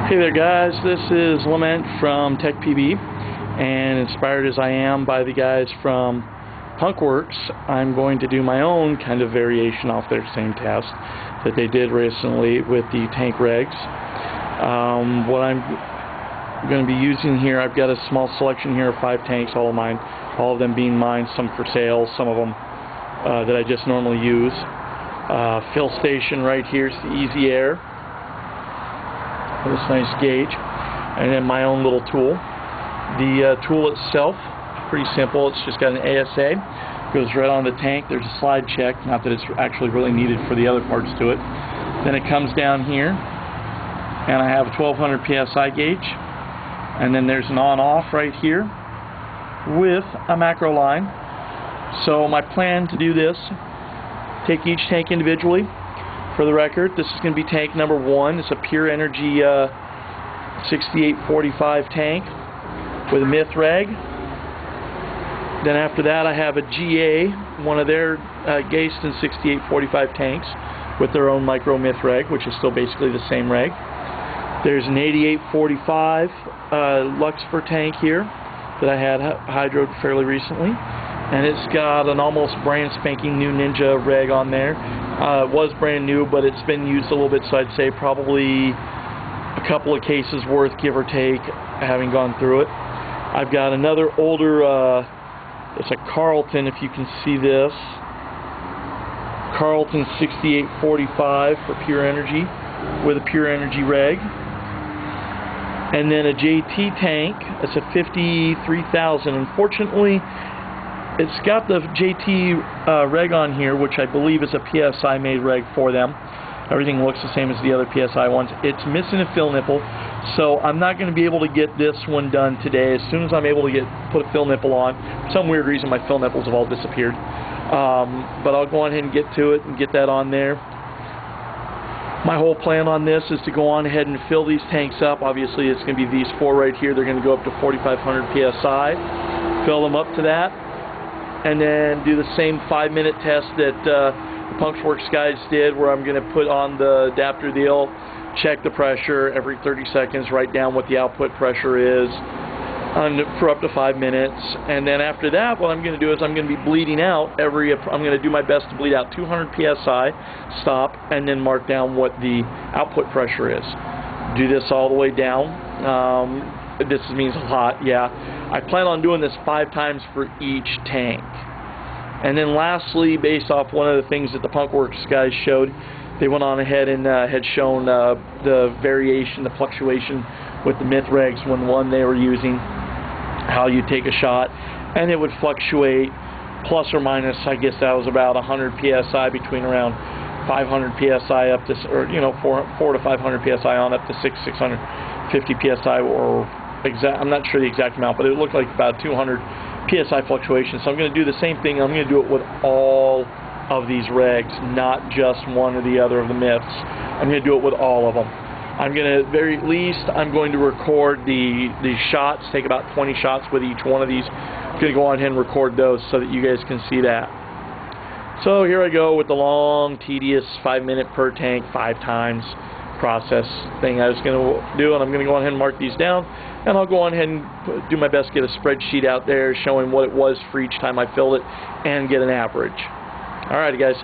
Hey there guys, this is Lament from Tech PB, and inspired as I am by the guys from Punkworks, I'm going to do my own kind of variation off their same test that they did recently with the tank regs. What I'm going to be using here, I've got a small selection here of 5 tanks, all of mine, all of them being mine, some for sale, some of them that I just normally use. Fill station right here is the Easy Air. This nice gauge, and then my own little tool. The tool itself, pretty simple. It's just got an ASA, goes right on the tank. There's a slide check, not that it's actually really needed for the other parts to it. Then it comes down here, and I have a 1200 PSI gauge, and then there's an on-off right here with a macro line. So my plan to do this, take each tank individually. For the record, this is going to be tank number 1. It's a Pure Energy 6845 tank with a myth reg. Then after that I have a GA, one of their Gayston 6845 tanks with their own micro myth reg, which is still basically the same reg. There's an 8845 Luxfer tank here that I had hydroed fairly recently, and it's got an almost brand spanking new Ninja reg on there. It was brand new, but it's been used a little bit, so I'd say probably a couple of cases worth, give or take, having gone through it. I've got another older, it's a Carlton, if you can see this, Carlton 6845 for Pure Energy with a Pure Energy reg. And then a JT tank, it's a 53,000. Unfortunately, it's got the JT reg on here, which I believe is a PSI made reg for them. Everything looks the same as the other PSI ones. It's missing a fill nipple, so I'm not going to be able to get this one done today. As soon as I'm able to put a fill nipple on, for some weird reason my fill nipples have all disappeared. But I'll go on ahead and get to it and get that on there. My whole plan on this is to go on ahead and fill these tanks up. Obviously it's going to be these 4 right here. They're going to go up to 4,500 PSI. Fill them up to that, and then do the same 5-minute test that the Punkworks guys did, where I'm going to put on the adapter deal, check the pressure every 30 seconds, write down what the output pressure is for up to 5 minutes, and then after that what I'm going to do is I'm going to be bleeding out I'm going to do my best to bleed out 200 PSI, stop, and then mark down what the output pressure is. Do this all the way down. This means a lot, yeah. I plan on doing this 5 times for each tank. And then lastly, based off one of the things that the Punkworks guys showed, they went on ahead and had shown the variation, the fluctuation with the myth regs when the one they were using, how you take a shot, and it would fluctuate plus or minus, I guess that was about 100 PSI, between around 500 PSI up to, or 4 to 500 PSI on up to 650 PSI, or I'm not sure the exact amount, but it looked like about 200 PSI fluctuation. So I'm going to do the same thing. I'm going to do it with all of these regs, not just one or the other of the myths. I'm going to do it with all of them. I'm going to, very least, I'm going to record the shots, take about 20 shots with each one of these. I'm going to go on ahead and record those so that you guys can see that. So here I go with the long, tedious 5-minute per tank, 5 times process thing I was going to do, and I'm going to go on ahead and mark these down, and I'll go on ahead and do my best to get a spreadsheet out there showing what it was for each time I filled it and get an average. Alrighty guys.